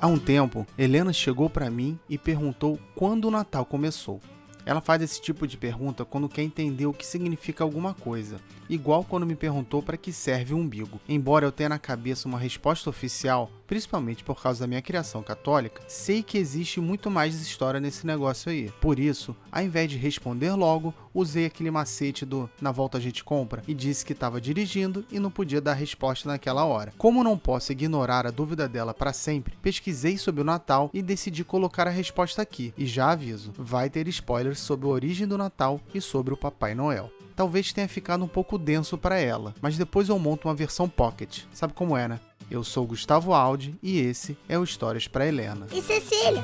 Há um tempo, Helena chegou para mim e perguntou quando o Natal começou. Ela faz esse tipo de pergunta quando quer entender o que significa alguma coisa, igual quando me perguntou para que serve o umbigo. Embora eu tenha na cabeça uma resposta oficial, principalmente por causa da minha criação católica, sei que existe muito mais história nesse negócio aí. Por isso, ao invés de responder logo, usei aquele macete do "na volta a gente compra" e disse que estava dirigindo e não podia dar resposta naquela hora. Como não posso ignorar a dúvida dela para sempre, pesquisei sobre o Natal e decidi colocar a resposta aqui. E já aviso, vai ter spoilers sobre a origem do Natal e sobre o Papai Noel. Talvez tenha ficado um pouco denso para ela, mas depois eu monto uma versão pocket. Sabe como é, né? Eu sou o Gustavo Aldi e esse é o Histórias para Helena. E Cecília?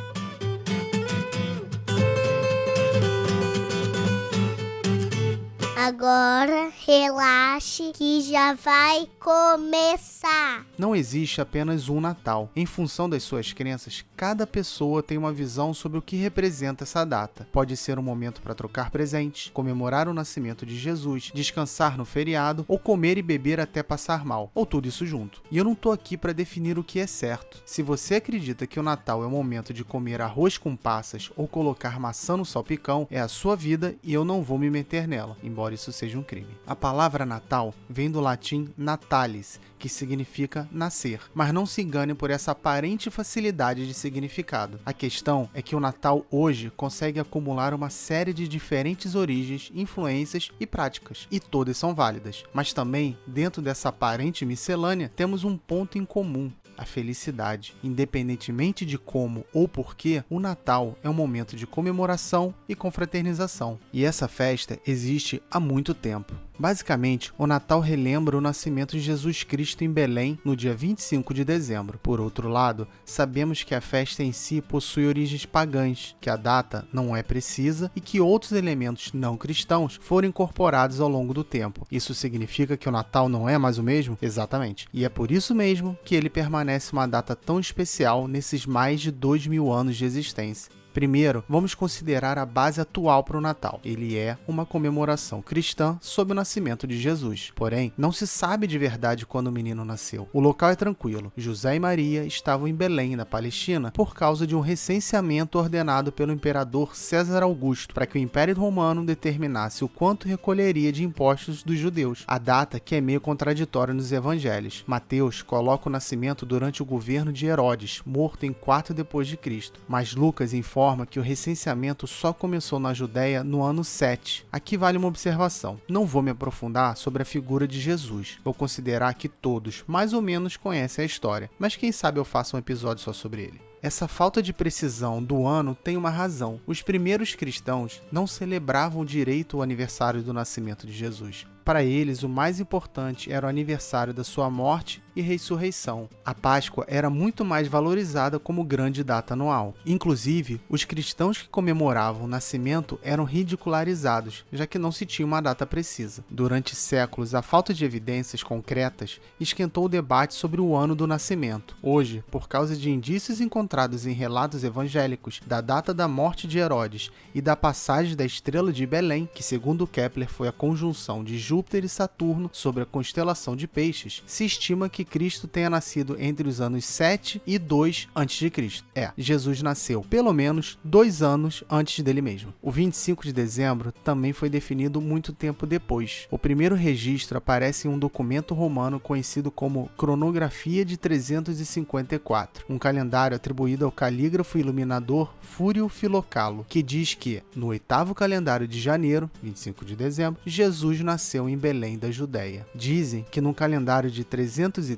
Agora relaxe que já vai começar. Não existe apenas um Natal. Em função das suas crenças, cada pessoa tem uma visão sobre o que representa essa data. Pode ser um momento para trocar presentes, comemorar o nascimento de Jesus, descansar no feriado ou comer e beber até passar mal, ou tudo isso junto. E eu não tô aqui para definir o que é certo. Se você acredita que o Natal é o momento de comer arroz com passas ou colocar maçã no salpicão, é a sua vida e eu não vou me meter nela, embora isso seja um crime. A palavra Natal vem do latim natalis, que significa nascer, mas não se engane por essa aparente facilidade de significado. A questão é que o Natal hoje consegue acumular uma série de diferentes origens, influências e práticas, e todas são válidas. Mas também, dentro dessa aparente miscelânea, temos um ponto em comum: a felicidade. Independentemente de como ou porquê, o Natal é um momento de comemoração e confraternização. E essa festa existe há muito tempo. Basicamente, o Natal relembra o nascimento de Jesus Cristo em Belém no dia 25 de dezembro. Por outro lado, sabemos que a festa em si possui origens pagãs, que a data não é precisa e que outros elementos não cristãos foram incorporados ao longo do tempo. Isso significa que o Natal não é mais o mesmo? Exatamente. E é por isso mesmo que ele permanece uma data tão especial nesses mais de 2000 anos de existência. Primeiro, vamos considerar a base atual para o Natal. Ele é uma comemoração cristã sobre o nascimento de Jesus. Porém, não se sabe de verdade quando o menino nasceu. O local é tranquilo. José e Maria estavam em Belém, na Palestina, por causa de um recenseamento ordenado pelo imperador César Augusto, para que o Império Romano determinasse o quanto recolheria de impostos dos judeus. A data que é meio contraditória nos evangelhos. Mateus coloca o nascimento durante o governo de Herodes, morto em 4 depois de Cristo. Mas Lucas informa que o recenseamento só começou na Judéia no ano 7. Aqui vale uma observação. Não vou me aprofundar sobre a figura de Jesus. Vou considerar que todos, mais ou menos, conhecem a história. Mas quem sabe eu faça um episódio só sobre ele. Essa falta de precisão do ano tem uma razão. Os primeiros cristãos não celebravam direito o aniversário do nascimento de Jesus. Para eles, o mais importante era o aniversário da sua morte e ressurreição. A Páscoa era muito mais valorizada como grande data anual. Inclusive, os cristãos que comemoravam o nascimento eram ridicularizados, já que não se tinha uma data precisa. Durante séculos, a falta de evidências concretas esquentou o debate sobre o ano do nascimento. Hoje, por causa de indícios encontrados em relatos evangélicos da data da morte de Herodes e da passagem da estrela de Belém, que segundo Kepler foi a conjunção de Júpiter e Saturno sobre a constelação de Peixes, se estima que Cristo tenha nascido entre os anos 7 e 2 a.C. Jesus nasceu pelo menos 2 anos antes dele mesmo. O 25 de dezembro também foi definido muito tempo depois. O primeiro registro aparece em um documento romano conhecido como Cronografia de 354, um calendário atribuído ao calígrafo e iluminador Fúrio Filocalo, que diz que, no 8º calendário de janeiro, 25 de dezembro, Jesus nasceu em Belém da Judéia. Dizem que no calendário de 336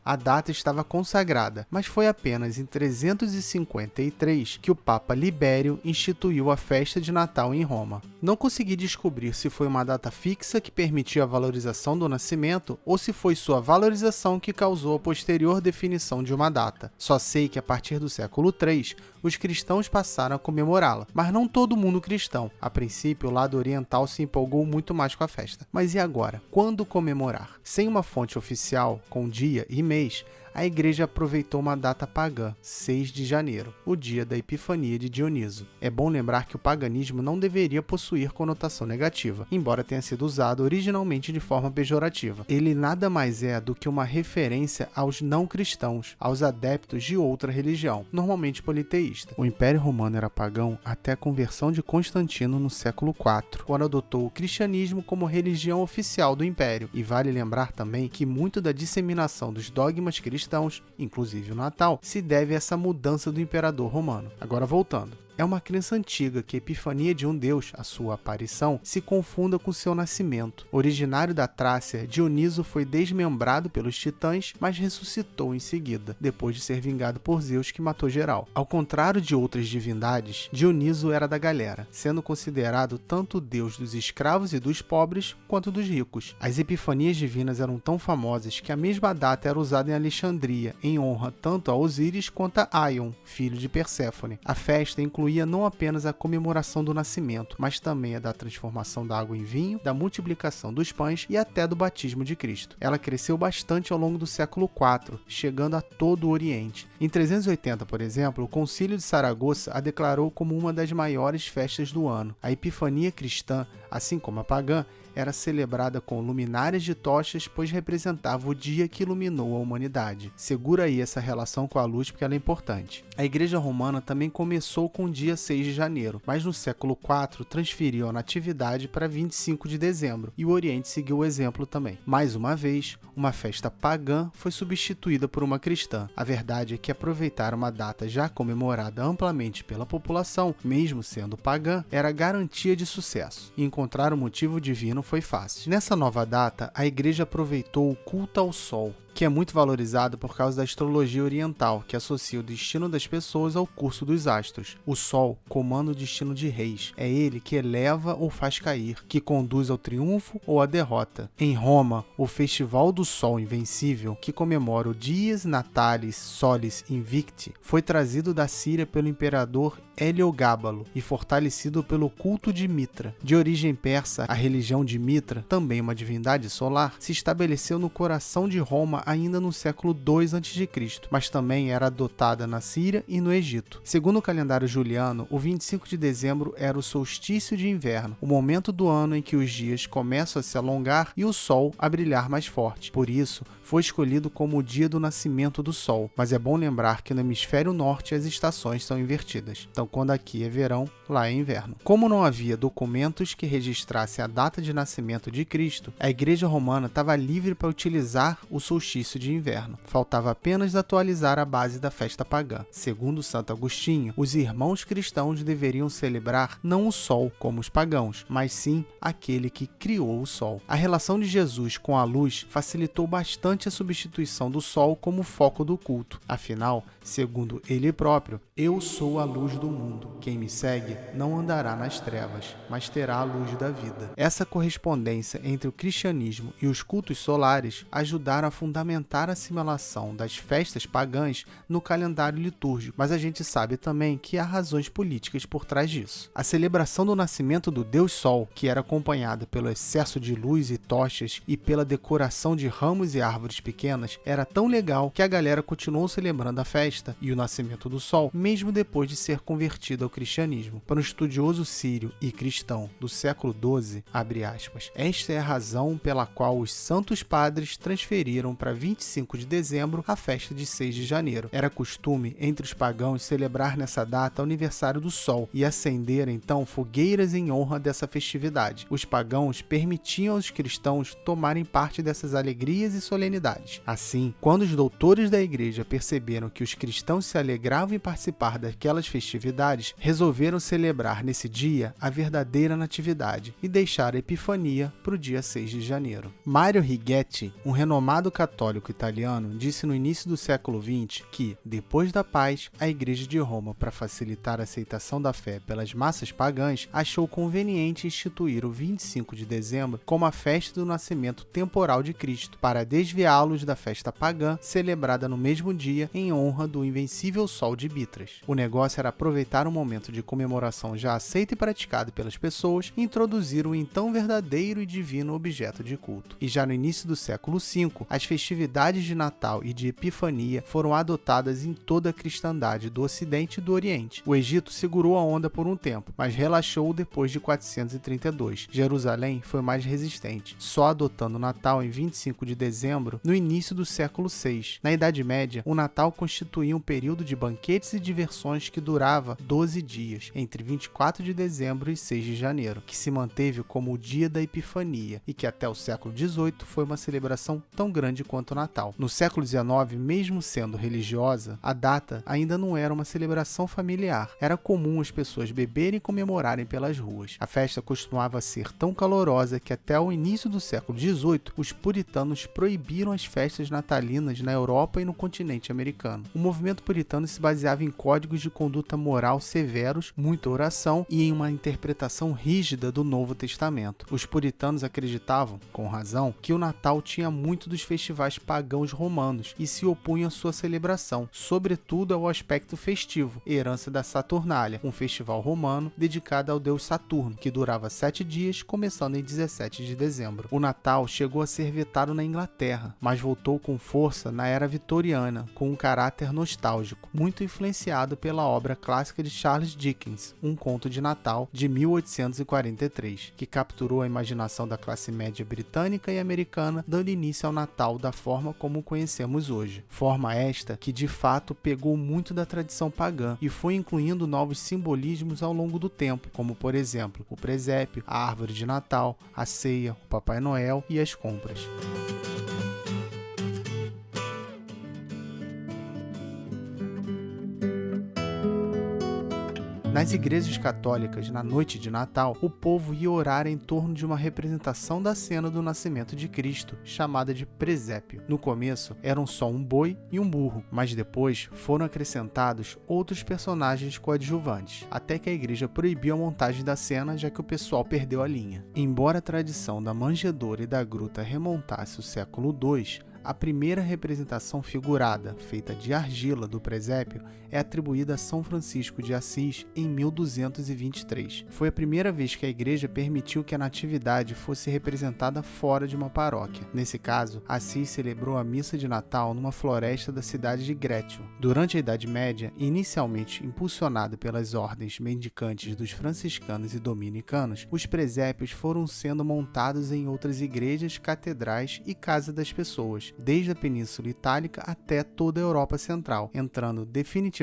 a data estava consagrada, mas foi apenas em 353 que o Papa Libério instituiu a festa de Natal em Roma. Não consegui descobrir se foi uma data fixa que permitia a valorização do nascimento ou se foi sua valorização que causou a posterior definição de uma data. Só sei que a partir do século III, os cristãos passaram a comemorá-la, mas não todo mundo cristão. A princípio, o lado oriental se empolgou muito mais com a festa. Mas e agora? Quando comemorar? Sem uma fonte oficial, com dia e mês, a igreja aproveitou uma data pagã, 6 de janeiro, o dia da Epifania de Dioniso. É bom lembrar que o paganismo não deveria possuir conotação negativa, embora tenha sido usado originalmente de forma pejorativa. Ele nada mais é do que uma referência aos não cristãos, aos adeptos de outra religião, normalmente politeísta. O Império Romano era pagão até a conversão de Constantino no século IV, quando adotou o cristianismo como religião oficial do Império. E vale lembrar também que muito da disseminação dos dogmas cristãos, inclusive o Natal, se deve a essa mudança do imperador romano. Agora voltando. É uma crença antiga que a epifania de um deus, a sua aparição, se confunda com seu nascimento. Originário da Trácia, Dioniso foi desmembrado pelos titãs, mas ressuscitou em seguida, depois de ser vingado por Zeus, que matou geral. Ao contrário de outras divindades, Dioniso era da galera, sendo considerado tanto o deus dos escravos e dos pobres, quanto dos ricos. As epifanias divinas eram tão famosas que a mesma data era usada em Alexandria, em honra tanto a Osíris quanto a Aion, filho de Perséfone. A festa incluía não apenas a comemoração do nascimento, mas também a da transformação da água em vinho, da multiplicação dos pães e até do batismo de Cristo. Ela cresceu bastante ao longo do século IV, chegando a todo o Oriente. Em 380, por exemplo, o Concílio de Saragoça a declarou como uma das maiores festas do ano. A Epifania cristã, assim como a pagã, era celebrada com luminárias de tochas, pois representava o dia que iluminou a humanidade. Segura aí essa relação com a luz, porque ela é importante. A Igreja Romana também começou com o dia 6 de janeiro, mas no século IV transferiu a natividade para 25 de dezembro, e o Oriente seguiu o exemplo também. Mais uma vez, uma festa pagã foi substituída por uma cristã. A verdade é que aproveitar uma data já comemorada amplamente pela população, mesmo sendo pagã, era garantia de sucesso, e encontrar um motivo divino foi fácil. Nessa nova data, a igreja aproveitou o culto ao sol, que é muito valorizado por causa da astrologia oriental, que associa o destino das pessoas ao curso dos astros. O Sol comanda o destino de reis. É ele que eleva ou faz cair, que conduz ao triunfo ou à derrota. Em Roma, o Festival do Sol Invencível, que comemora o Dies Natalis Solis Invicti, foi trazido da Síria pelo imperador Heliogábalo e fortalecido pelo culto de Mitra. De origem persa, a religião de Mitra, também uma divindade solar, se estabeleceu no coração de Roma ainda no século II a.C., mas também era adotada na Síria e no Egito. Segundo o calendário juliano, o 25 de dezembro era o solstício de inverno, o momento do ano em que os dias começam a se alongar e o sol a brilhar mais forte. Por isso, foi escolhido como o dia do nascimento do sol, mas é bom lembrar que no hemisfério norte as estações são invertidas. Então, quando aqui é verão, lá é inverno. Como não havia documentos que registrassem a data de nascimento de Cristo, a Igreja Romana estava livre para utilizar o solstício de inverno. Faltava apenas atualizar a base da festa pagã. Segundo Santo Agostinho, os irmãos cristãos deveriam celebrar não o sol como os pagãos, mas sim aquele que criou o sol. A relação de Jesus com a luz facilitou bastante a substituição do sol como foco do culto. Afinal, segundo ele próprio, eu sou a luz do mundo. Quem me segue não andará nas trevas, mas terá a luz da vida. Essa correspondência entre o cristianismo e os cultos solares ajudaram a fundamentar a assimilação das festas pagãs no calendário litúrgico, mas a gente sabe também que há razões políticas por trás disso. A celebração do nascimento do Deus Sol, que era acompanhada pelo excesso de luz e tochas e pela decoração de ramos e árvores pequenas, era tão legal que a galera continuou celebrando a festa e o nascimento do Sol, mesmo depois de ser convertido ao cristianismo. Para um estudioso sírio e cristão do século XII, abre aspas, esta é a razão pela qual os santos padres transferiram para 25 de dezembro a festa de 6 de janeiro. Era costume entre os pagãos celebrar nessa data o aniversário do Sol e acender então fogueiras em honra dessa festividade. Os pagãos permitiam aos cristãos tomarem parte dessas alegrias e solenidades. Assim, quando os doutores da igreja perceberam que os cristãos se alegravam em participar daquelas festividades, resolveram celebrar nesse dia a verdadeira natividade e deixar a Epifania para o dia 6 de janeiro. Mario Righetti, um renomado católico italiano, disse no início do século XX que, depois da paz, a Igreja de Roma, para facilitar a aceitação da fé pelas massas pagãs, achou conveniente instituir o 25 de dezembro como a festa do nascimento temporal de Cristo, para desviá-los da festa pagã, celebrada no mesmo dia em honra do invencível Sol de Mitras. O negócio era aproveitar um momento de comemoração já aceito e praticado pelas pessoas e introduzir o então verdadeiro e divino objeto de culto. E já no início do século V, as festividades festividades de Natal e de Epifania foram adotadas em toda a cristandade do Ocidente e do Oriente. O Egito segurou a onda por um tempo, mas relaxou depois de 432. Jerusalém foi mais resistente, só adotando o Natal em 25 de dezembro no início do século VI. Na Idade Média, o Natal constituía um período de banquetes e diversões que durava 12 dias, entre 24 de dezembro e 6 de janeiro, que se manteve como o dia da Epifania e que até o século XVIII foi uma celebração tão grande quanto o Natal. No século XIX, mesmo sendo religiosa, a data ainda não era uma celebração familiar. Era comum as pessoas beberem e comemorarem pelas ruas. A festa costumava ser tão calorosa que até o início do século XVIII, os puritanos proibiram as festas natalinas na Europa e no continente americano. O movimento puritano se baseava em códigos de conduta moral severos, muita oração e em uma interpretação rígida do Novo Testamento. Os puritanos acreditavam, com razão, que o Natal tinha muito dos festivais pagãos romanos e se opunham à sua celebração, sobretudo ao aspecto festivo, herança da Saturnália, um festival romano dedicado ao deus Saturno, que durava 7 dias, começando em 17 de dezembro. O Natal chegou a ser vetado na Inglaterra, mas voltou com força na era vitoriana, com um caráter nostálgico, muito influenciado pela obra clássica de Charles Dickens, Um Conto de Natal, de 1843, que capturou a imaginação da classe média britânica e americana, dando início ao Natal da forma como o conhecemos hoje. Forma esta que, de fato, pegou muito da tradição pagã e foi incluindo novos simbolismos ao longo do tempo, como, por exemplo, o presépio, a árvore de Natal, a ceia, o Papai Noel e as compras. Nas igrejas católicas, na noite de Natal, o povo ia orar em torno de uma representação da cena do nascimento de Cristo, chamada de presépio. No começo, eram só um boi e um burro, mas depois foram acrescentados outros personagens coadjuvantes, até que a igreja proibiu a montagem da cena, já que o pessoal perdeu a linha. Embora a tradição da manjedoura e da gruta remontasse ao século II, a primeira representação figurada, feita de argila do presépio, é atribuída a São Francisco de Assis em 1223. Foi a primeira vez que a igreja permitiu que a natividade fosse representada fora de uma paróquia. Nesse caso, Assis celebrou a missa de Natal numa floresta da cidade de Grétio. Durante a Idade Média, inicialmente impulsionada pelas ordens mendicantes dos franciscanos e dominicanos, os presépios foram sendo montados em outras igrejas, catedrais e casas das pessoas, desde a Península Itálica até toda a Europa Central, entrando definitivamente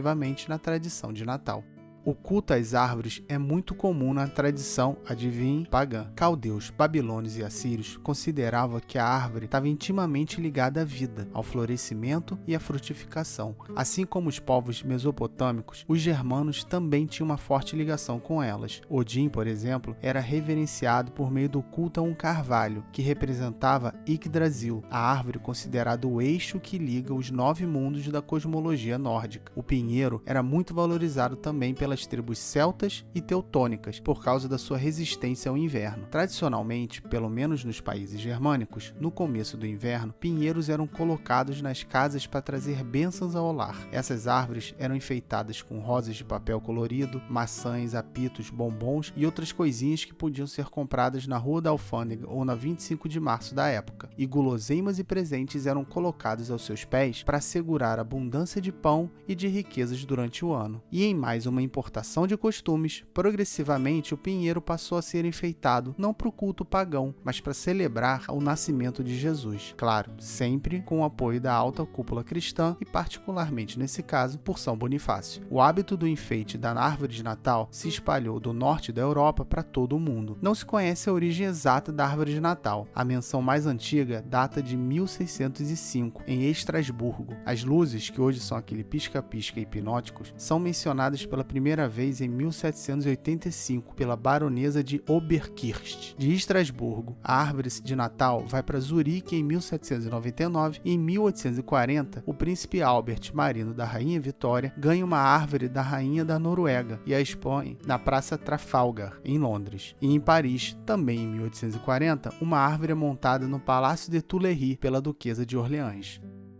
na tradição de Natal. O culto às árvores é muito comum na tradição, adivinhe, pagã. Caldeus, babilônios e assírios consideravam que a árvore estava intimamente ligada à vida, ao florescimento e à frutificação. Assim como os povos mesopotâmicos, os germanos também tinham uma forte ligação com elas. Odin, por exemplo, era reverenciado por meio do culto a um carvalho, que representava Yggdrasil, a árvore considerada o eixo que liga os 9 mundos da cosmologia nórdica. O pinheiro era muito valorizado também pelas tribos celtas e teutônicas, por causa da sua resistência ao inverno. Tradicionalmente, pelo menos nos países germânicos, no começo do inverno, pinheiros eram colocados nas casas para trazer bênçãos ao lar. Essas árvores eram enfeitadas com rosas de papel colorido, maçãs, apitos, bombons e outras coisinhas que podiam ser compradas na Rua da Alfândega ou na 25 de março da época. E guloseimas e presentes eram colocados aos seus pés para assegurar abundância de pão e de riquezas durante o ano. E em mais uma importação de costumes, progressivamente o pinheiro passou a ser enfeitado não para o culto pagão, mas para celebrar o nascimento de Jesus. Claro, sempre com o apoio da alta cúpula cristã e particularmente nesse caso por São Bonifácio. O hábito do enfeite da árvore de Natal se espalhou do norte da Europa para todo o mundo. Não se conhece a origem exata da árvore de Natal. A menção mais antiga data de 1605, em Estrasburgo. As luzes, que hoje são aquele pisca-pisca hipnóticos, são mencionadas pela primeira vez em 1785 pela baronesa de Oberkirch. De Estrasburgo, a árvore de Natal vai para Zurique em 1799 e em 1840 o príncipe Albert, marido da rainha Vitória, ganha uma árvore da rainha da Noruega e a expõe na Praça Trafalgar, em Londres. E em Paris, também em 1840, uma árvore é montada no Palácio de Tuileries pela duquesa de Orleans.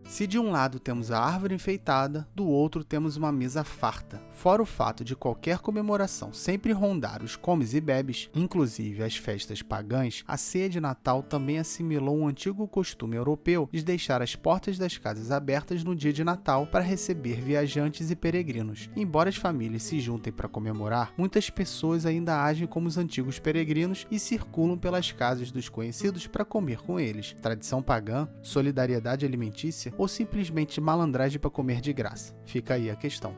Se de um lado temos a árvore enfeitada, do outro temos uma mesa farta. Fora o fato de qualquer comemoração sempre rondar os comes e bebes, inclusive as festas pagãs, a ceia de Natal também assimilou um antigo costume europeu de deixar as portas das casas abertas no dia de Natal para receber viajantes e peregrinos. Embora as famílias se juntem para comemorar, muitas pessoas ainda agem como os antigos peregrinos e circulam pelas casas dos conhecidos para comer com eles. Tradição pagã, solidariedade alimentícia ou simplesmente malandragem para comer de graça? Fica aí a questão.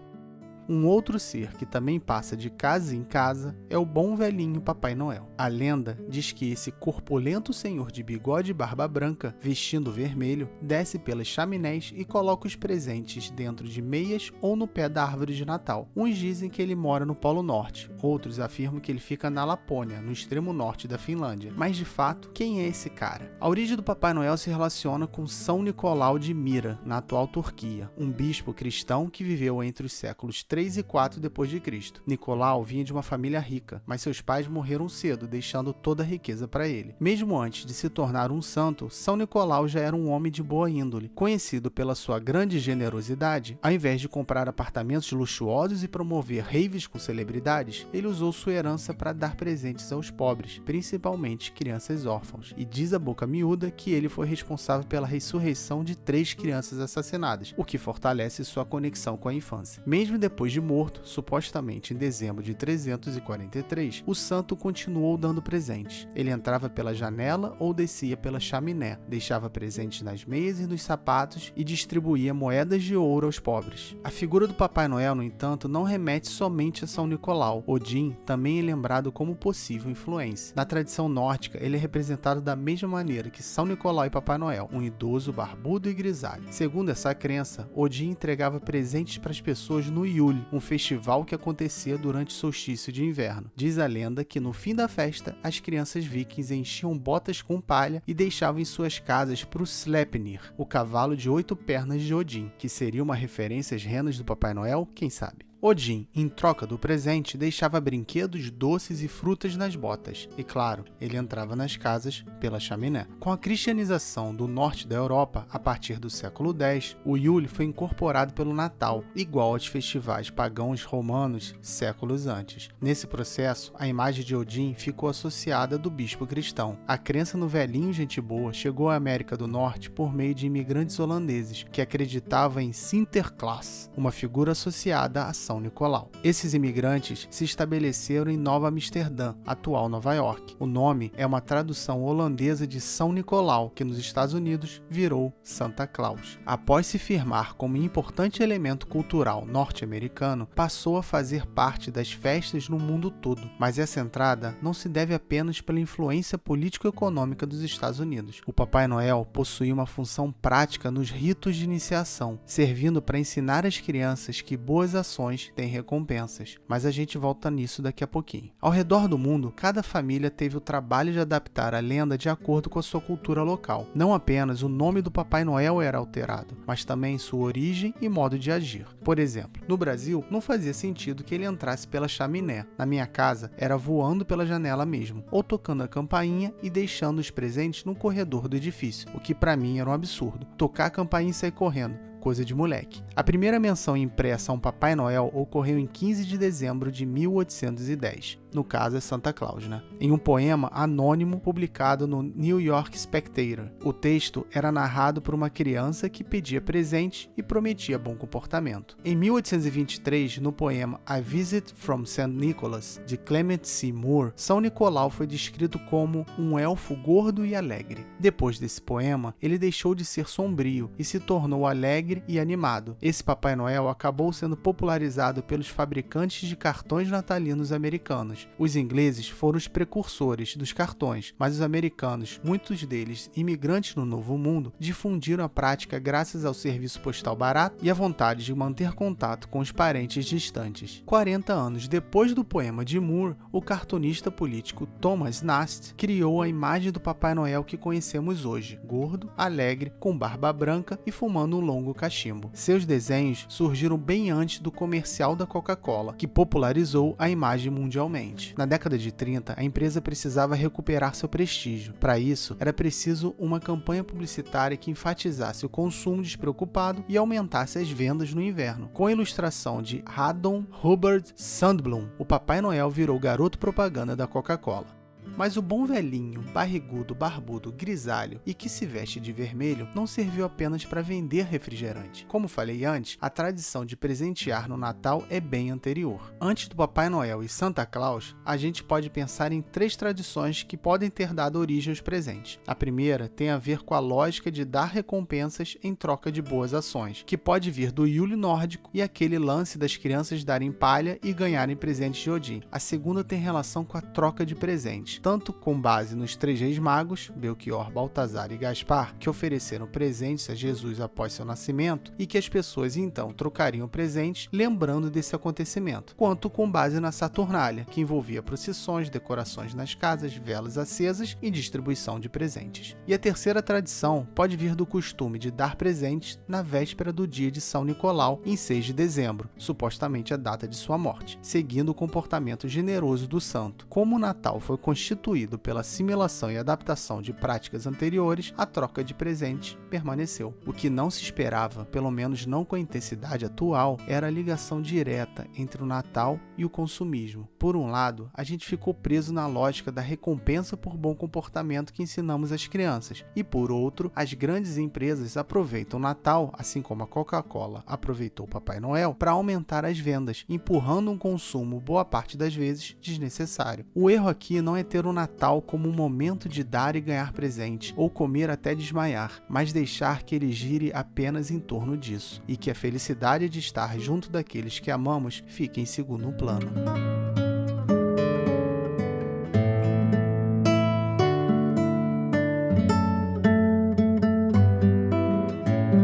Um outro ser que também passa de casa em casa é o bom velhinho Papai Noel. A lenda diz que esse corpulento senhor de bigode e barba branca, vestindo vermelho, desce pelas chaminés e coloca os presentes dentro de meias ou no pé da árvore de Natal. Uns dizem que ele mora no Polo Norte, outros afirmam que ele fica na Lapônia, no extremo norte da Finlândia. Mas de fato, quem é esse cara? A origem do Papai Noel se relaciona com São Nicolau de Mira, na atual Turquia, um bispo cristão que viveu entre os séculos 3 e 4 depois de Cristo. Nicolau vinha de uma família rica, mas seus pais morreram cedo, deixando toda a riqueza para ele. Mesmo antes de se tornar um santo, São Nicolau já era um homem de boa índole. Conhecido pela sua grande generosidade, ao invés de comprar apartamentos luxuosos e promover raves com celebridades, ele usou sua herança para dar presentes aos pobres, principalmente crianças órfãos. E diz a boca miúda que ele foi responsável pela ressurreição de 3 crianças assassinadas, o que fortalece sua conexão com a infância. Mesmo depois de morto, supostamente em dezembro de 343, o santo continuou dando presentes. Ele entrava pela janela ou descia pela chaminé, deixava presentes nas meias e nos sapatos e distribuía moedas de ouro aos pobres. A figura do Papai Noel, no entanto, não remete somente a São Nicolau. Odin também é lembrado como possível influência. Na tradição nórdica, ele é representado da mesma maneira que São Nicolau e Papai Noel, um idoso barbudo e grisalho. Segundo essa crença, Odin entregava presentes para as pessoas no Yule, um festival que acontecia durante o solstício de inverno. Diz a lenda que no fim da festa, as crianças vikings enchiam botas com palha e deixavam em suas casas para o Sleipnir, o cavalo de 8 pernas de Odin, que seria uma referência às renas do Papai Noel, quem sabe? Odin, em troca do presente, deixava brinquedos, doces e frutas nas botas. E claro, ele entrava nas casas pela chaminé. Com a cristianização do norte da Europa, a partir do século X, o Yule foi incorporado pelo Natal, igual aos festivais pagãos romanos séculos antes. Nesse processo, a imagem de Odin ficou associada do bispo cristão. A crença no velhinho gente boa chegou à América do Norte por meio de imigrantes holandeses, que acreditavam em Sinterklaas, uma figura associada a São Nicolau. Esses imigrantes se estabeleceram em Nova Amsterdã, atual Nova York. O nome é uma tradução holandesa de São Nicolau, que nos Estados Unidos virou Santa Claus. Após se firmar como importante elemento cultural norte-americano, passou a fazer parte das festas no mundo todo. Mas essa entrada não se deve apenas pela influência político-econômica dos Estados Unidos. O Papai Noel possuía uma função prática nos ritos de iniciação, servindo para ensinar às crianças que boas ações têm recompensas, mas a gente volta nisso daqui a pouquinho. Ao redor do mundo, cada família teve o trabalho de adaptar a lenda de acordo com a sua cultura local. Não apenas o nome do Papai Noel era alterado, mas também sua origem e modo de agir. Por exemplo, no Brasil, não fazia sentido que ele entrasse pela chaminé. Na minha casa, era voando pela janela mesmo, ou tocando a campainha e deixando os presentes no corredor do edifício, o que para mim era um absurdo. Tocar a campainha e sair correndo. Coisa de moleque. A primeira menção impressa a um Papai Noel ocorreu em 15 de dezembro de 1810. No caso é Santa Claus, né? Em um poema anônimo publicado no New York Spectator. O texto era narrado por uma criança que pedia presente e prometia bom comportamento. Em 1823, no poema A Visit from St. Nicholas, de Clement C. Moore, São Nicolau foi descrito como um elfo gordo e alegre. Depois desse poema, ele deixou de ser sombrio e se tornou alegre e animado. Esse Papai Noel acabou sendo popularizado pelos fabricantes de cartões natalinos americanos. Os ingleses foram os precursores dos cartões, mas os americanos, muitos deles imigrantes no Novo Mundo, difundiram a prática graças ao serviço postal barato e à vontade de manter contato com os parentes distantes. 40 anos depois do poema de Moore, o cartunista político Thomas Nast criou a imagem do Papai Noel que conhecemos hoje, gordo, alegre, com barba branca e fumando um longo cachimbo. Seus desenhos surgiram bem antes do comercial da Coca-Cola, que popularizou a imagem mundialmente. Na década de 30, a empresa precisava recuperar seu prestígio. Para isso, era preciso uma campanha publicitária que enfatizasse o consumo despreocupado e aumentasse as vendas no inverno. Com a ilustração de Haddon Hubbard Sandblom, o Papai Noel virou garoto propaganda da Coca-Cola. Mas o bom velhinho, barrigudo, barbudo, grisalho e que se veste de vermelho não serviu apenas para vender refrigerante. Como falei antes, a tradição de presentear no Natal é bem anterior. Antes do Papai Noel e Santa Claus, a gente pode pensar em 3 tradições que podem ter dado origem aos presentes. A primeira tem a ver com a lógica de dar recompensas em troca de boas ações, que pode vir do Yule nórdico e aquele lance das crianças darem palha e ganharem presentes de Odin. A segunda tem relação com a troca de presentes, tanto com base nos 3 reis magos, Belchior, Baltazar e Gaspar, que ofereceram presentes a Jesus após seu nascimento e que as pessoas então trocariam presentes lembrando desse acontecimento, quanto com base na Saturnália, que envolvia procissões, decorações nas casas, velas acesas e distribuição de presentes. E a terceira tradição pode vir do costume de dar presentes na véspera do dia de São Nicolau, em 6 de dezembro, supostamente a data de sua morte, seguindo o comportamento generoso do santo. Como o Natal foi constituído pela assimilação e adaptação de práticas anteriores, a troca de presentes permaneceu. O que não se esperava, pelo menos não com a intensidade atual, era a ligação direta entre o Natal e o consumismo. Por um lado, a gente ficou preso na lógica da recompensa por bom comportamento que ensinamos às crianças, e por outro, as grandes empresas aproveitam o Natal, assim como a Coca-Cola aproveitou o Papai Noel, para aumentar as vendas, empurrando um consumo, boa parte das vezes, desnecessário. O erro aqui não é ter o Natal como um momento de dar e ganhar presente, ou comer até desmaiar, mas deixar que ele gire apenas em torno disso, e que a felicidade de estar junto daqueles que amamos fique em segundo plano.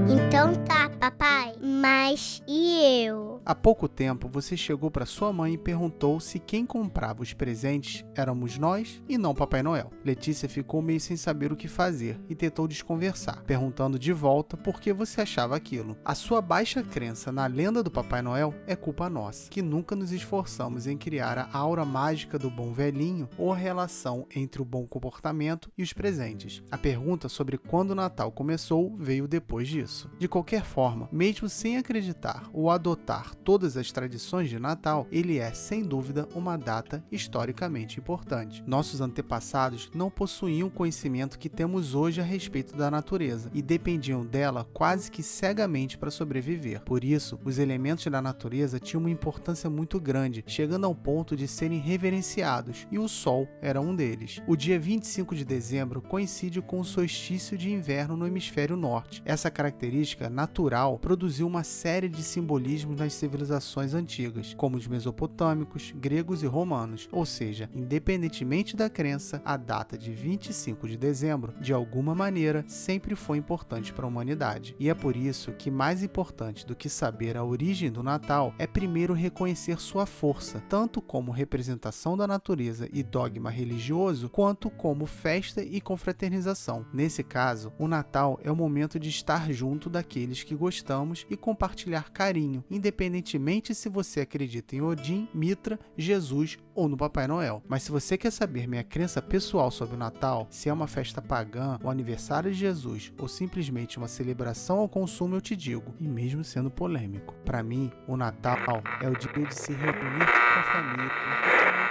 Então tá, papai. Mas e eu? Há pouco tempo, você chegou para sua mãe e perguntou se quem comprava os presentes éramos nós e não Papai Noel. Letícia ficou meio sem saber o que fazer e tentou desconversar, perguntando de volta por que você achava aquilo. A sua baixa crença na lenda do Papai Noel é culpa nossa, que nunca nos esforçamos em criar a aura mágica do bom velhinho ou a relação entre o bom comportamento e os presentes. A pergunta sobre quando o Natal começou veio depois disso. De qualquer forma, mesmo sem acreditar ou adotar todas as tradições de Natal, ele é, sem dúvida, uma data historicamente importante. Nossos antepassados não possuíam o conhecimento que temos hoje a respeito da natureza e dependiam dela quase que cegamente para sobreviver. Por isso, os elementos da natureza tinham uma importância muito grande, chegando ao ponto de serem reverenciados, e o Sol era um deles. O dia 25 de dezembro coincide com o solstício de inverno no hemisfério norte. Essa característica natural produziu uma série de simbolismos nas civilizações antigas, como os mesopotâmicos, gregos e romanos, ou seja, independentemente da crença, a data de 25 de dezembro, de alguma maneira, sempre foi importante para a humanidade. E é por isso que mais importante do que saber a origem do Natal é primeiro reconhecer sua força, tanto como representação da natureza e dogma religioso, quanto como festa e confraternização. Nesse caso, o Natal é o momento de estar junto daqueles que gostamos e compartilhar carinho, independentemente se você acredita em Odin, Mitra, Jesus ou no Papai Noel. Mas se você quer saber minha crença pessoal sobre o Natal, se é uma festa pagã, o aniversário de Jesus ou simplesmente uma celebração ao consumo, eu te digo, e mesmo sendo polêmico, para mim, o Natal é o dia de se reunir com a família,